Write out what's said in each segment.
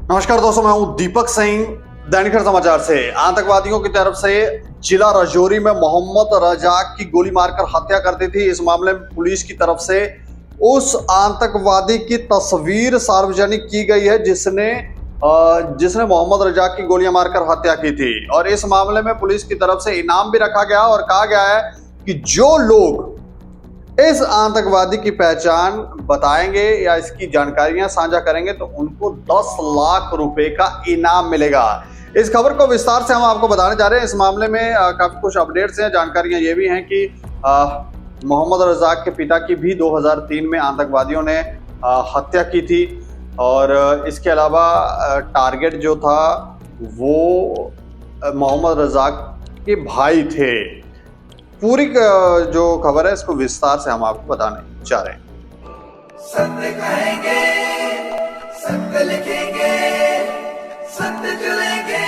नमस्कार दोस्तों, मैं हूं दीपक सिंह। दैनिक समाचार से आतंकवादियों की तरफ से जिला राजौरी में मोहम्मद रजाक की गोली मारकर हत्या कर दी थी। इस मामले में पुलिस की तरफ से उस आतंकवादी की तस्वीर सार्वजनिक की गई है जिसने मोहम्मद रजाक की गोलियां मारकर हत्या की थी। और इस मामले में पुलिस की तरफ से इनाम भी रखा गया और कहा गया है कि जो लोग इस आतंकवादी की पहचान बताएंगे या इसकी जानकारियां साझा करेंगे तो उनको 10 लाख रुपए का इनाम मिलेगा। इस खबर को विस्तार से हम आपको बताने जा रहे हैं। इस मामले में काफी कुछ अपडेट्स हैं। जानकारियां ये भी हैं कि मोहम्मद रजाक के पिता की भी 2003 में आतंकवादियों ने हत्या की थी। और इसके अलावा टारगेट जो था वो मोहम्मद रजाक के भाई थे। पूरी जो खबर है इसको विस्तार से हम आपको बताने जा रहे हैं। सत्य कहेंगे, सत्य लिखेंगे, सत्य चलेंगे।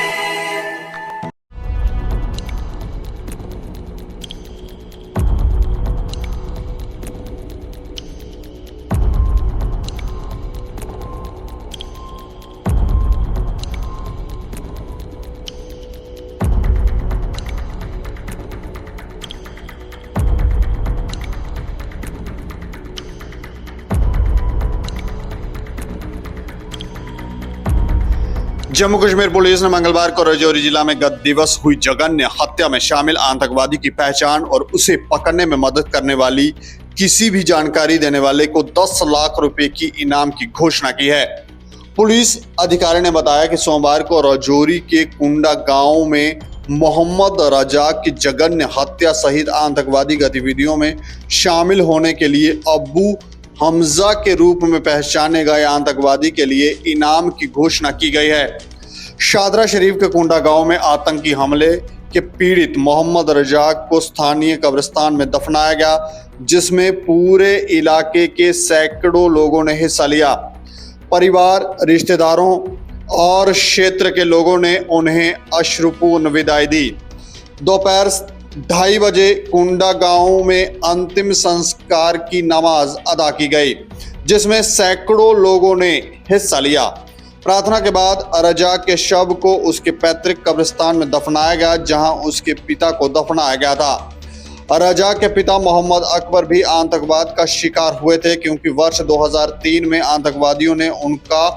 जम्मू कश्मीर पुलिस ने मंगलवार को राजौरी जिला में गत दिवस हुई जघन्य हत्या में शामिल आतंकवादी की पहचान और उसे पकड़ने में मदद करने वाली किसी भी जानकारी देने वाले को 10 लाख रुपए की इनाम की घोषणा की है। पुलिस अधिकारी ने बताया कि सोमवार को राजौरी के कुंडा गांव में मोहम्मद रजाक की जघन्य हत्या सहित आतंकवादी गतिविधियों में शामिल होने के लिए अब्बू हमजा के रूप में पहचाने गए आतंकवादी के लिए इनाम की घोषणा की गई है। शादरा शरीफ के कुंडा गांव में आतंकी हमले के पीड़ित मोहम्मद रजाक को स्थानीय कब्रिस्तान में दफनाया गया, जिसमें पूरे इलाके के सैकड़ों लोगों ने हिस्सा लिया। परिवार, रिश्तेदारों और क्षेत्र के लोगों ने उन्हें अश्रुपूर्ण विदाई दी। दोपहर 2:30 बजे कुंडा गांव में अंतिम संस्कार की नमाज अदा की गई, जिसमें सैकड़ों लोगों ने हिस्सा लिया। प्रार्थना के बाद रजाक के शव को उसके पैतृक कब्रिस्तान में दफनाया गया, जहां उसके पिता को दफनाया गया था। रजाक के पिता मोहम्मद अकबर भी आतंकवाद का शिकार हुए थे, क्योंकि वर्ष 2003 में आतंकवादियों ने उनका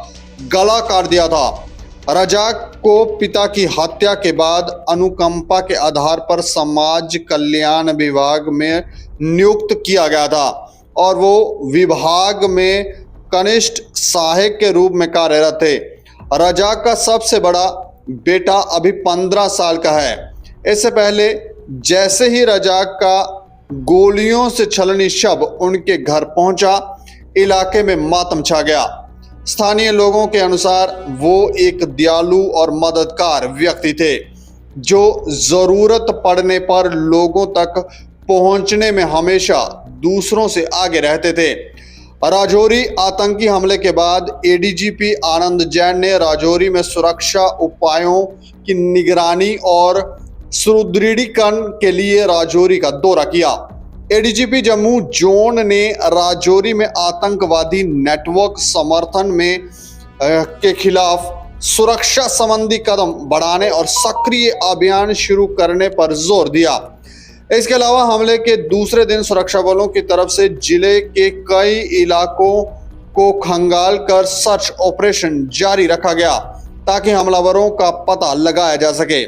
गला काट दिया था। रजाक को पिता की हत्या के बाद अनुकंपा के आधार पर समाज कल्याण विभाग में नियुक्त किया गया था और वो विभाग में कनिष्ठ सहायक के रूप में कार्यरत थे। रजाक का सबसे बड़ा बेटा अभी 15 साल का है। इससे पहले जैसे ही रजाक का गोलियों से छलनी शव उनके घर पहुंचा, इलाके में मातम छा गया। स्थानीय लोगों के अनुसार वो एक दयालु और मददगार व्यक्ति थे, जो जरूरत पड़ने पर लोगों तक पहुंचने में हमेशा दूसरों से आगे रहते थे। राजौरी आतंकी हमले के बाद एडीजीपी आनंद जैन ने राजौरी में सुरक्षा उपायों की निगरानी और सुदृढ़ीकरण के लिए राजौरी का दौरा किया। एडीजीपी जम्मू जोन ने राजौरी में आतंकवादी नेटवर्क समर्थन में के खिलाफ सुरक्षा संबंधी कदम बढ़ाने और सक्रिय अभियान शुरू करने पर जोर दिया। इसके अलावा हमले के दूसरे दिन सुरक्षा बलों की तरफ से जिले के कई इलाकों को खंगाल कर सर्च ऑपरेशन जारी रखा गया, ताकि हमलावरों का पता लगाया जा सके।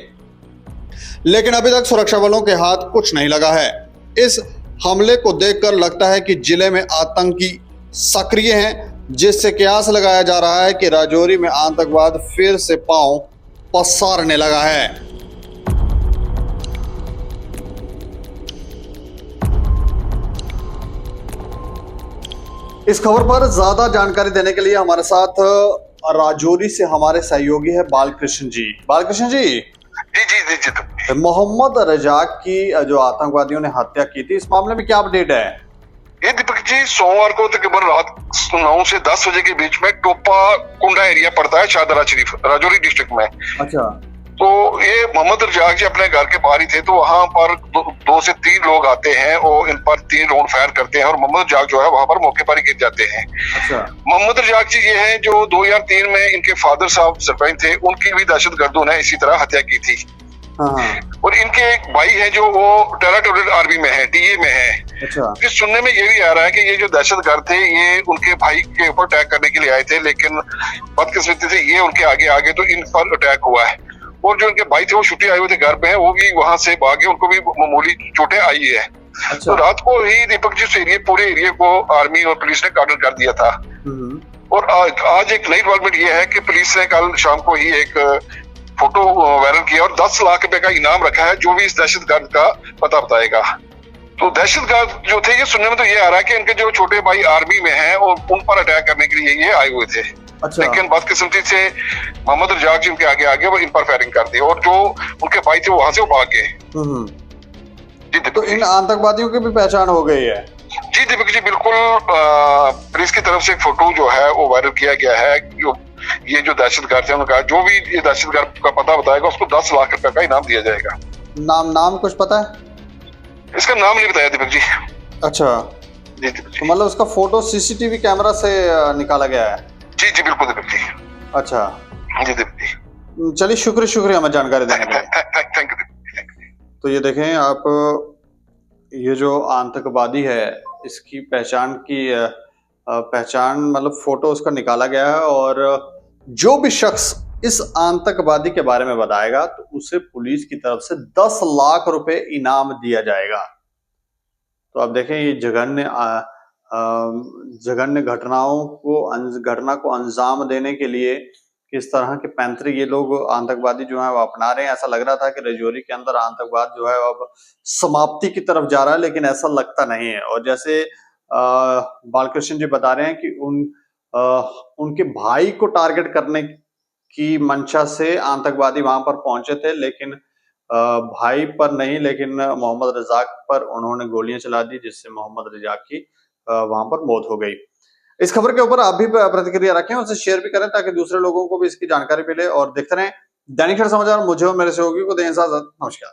लेकिन अभी तक सुरक्षा बलों के हाथ कुछ नहीं लगा है। इस हमले को देखकर लगता है कि जिले में आतंकी सक्रिय हैं, जिससे कयास लगाया जा रहा है कि राजौरी में आतंकवाद फिर से पांव पसारने लगा है। इस खबर पर ज्यादा जानकारी देने के लिए हमारे साथ राजौरी से हमारे सहयोगी है बालकृष्ण जी। बालकृष्ण जी, जी। मोहम्मद रजाक की जो आतंकवादियों ने हत्या की थी, इस मामले में क्या अपडेट है? ये दीपक जी, सोमवार को तकरीबन रात 9 से 10 बजे के बीच में टोपा कुंडा एरिया पड़ता है, शादरा शरीफ, राजौरी डिस्ट्रिक्ट में। अच्छा। तो ये मोहम्मद रजाक जी अपने घर के बाहर ही थे, तो वहां पर दो से तीन लोग आते हैं और इन पर 3 राउंड फायर करते हैं और मोहम्मद रजाक जो है वहां पर मौके पर ही गिर जाते हैं। अच्छा। मोहम्मद रजाक जी ये हैं जो 2003 में इनके फादर साहब सरपंच थे, उनकी भी दहशतगर्दों ने इसी तरह हत्या की थी। हाँ हाँ। और इनके एक भाई है जो वो टेरिटोरियल आर्मी में है, टीए में है। अच्छा। इस सुनने में ये भी आ रहा है कि ये जो दहशतगर्द थे ये उनके भाई के ऊपर अटैक करने के लिए आए थे, लेकिन बदकिस्मती से ये उनके आगे आ गए तो इन पर अटैक हुआ है। और जो इनके भाई थे वो छुट्टी आए हुए थे घर पे हैं, वो भी वहां से भागे, उनको भी मामूली चोटें आई है। अच्छा। तो रात को ही दीपक जी एरिया पूरे एरिया को आर्मी और पुलिस ने कार्डन कर दिया था। और आज एक नई डेवलपमेंट ये है कि पुलिस ने कल शाम को ही एक फोटो वायरल किया और 10 लाख रुपए का इनाम रखा है जो भी इस दहशतगर्द का पता बताएगा। तो दहशतगर्द जो थे ये सुनने में तो ये आ रहा है कि इनके जो छोटे भाई आर्मी में हैं और उन पर अटैक करने के लिए ये आए हुए थे। अच्छा। लेकिन बदकिस्मती से मोहम्मद रजाक जी उनके आगे आगे वो इन पर फायरिंग कर दी और जो उनके भाई थे वहां से वो भाग गए। जी दीपक तो इन आतंकवादियों की भी पहचान हो गई है? जी दीपक जी बिल्कुल, पुलिस की तरफ से एक फोटो जो है वो वायरल किया गया है। ये जो दहशतगर्द है उन्होंने कहा जो भी ये दहशतगर्द का पता बताएगा उसको 10 लाख रुपए का इनाम दिया जाएगा। नाम कुछ पता है? इसका नाम नहीं बताया दीपक जी। अच्छा। जी दीपक जी। तो मतलब उसका फोटो सीसीटीवी कैमरा से निकाला गया है? जी जी बिल्कुल दीपक जी। अच्छा जी दीपक जी। चलिए, शुक्रिया हमें जानकारी देने के लिए। Thank you Deepak ji. तो ये देखें आप, ये जो आतंकवादी है इसकी पहचान मतलब फोटो उसका निकाला गया है और जो भी शख्स इस आतंकवादी के बारे में बताएगा तो उसे पुलिस की तरफ से 10 लाख रुपए इनाम दिया जाएगा। तो आप देखें ये जघन्य घटना को अंजाम देने के लिए किस तरह के पैंतरे ये लोग आतंकवादी जो है वो अपना रहे हैं। ऐसा लग रहा था कि राजौरी के अंदर आतंकवाद जो है अब समाप्ति की तरफ जा रहा है, लेकिन ऐसा लगता नहीं है। और जैसे बालकृष्ण जी बता रहे हैं कि उनके भाई को टारगेट करने की मंशा से आतंकवादी वहां पर पहुंचे थे, लेकिन भाई पर नहीं लेकिन मोहम्मद रजाक पर उन्होंने गोलियां चला दी, जिससे मोहम्मद रजाक की वहां पर मौत हो गई। इस खबर के ऊपर आप भी प्रतिक्रिया रखें, उसे शेयर भी करें ताकि दूसरे लोगों को भी इसकी जानकारी मिले। और देखते रहें दैनिक समाचार। मुझे और मेरे सहयोगी को दें इजाजत। नमस्कार।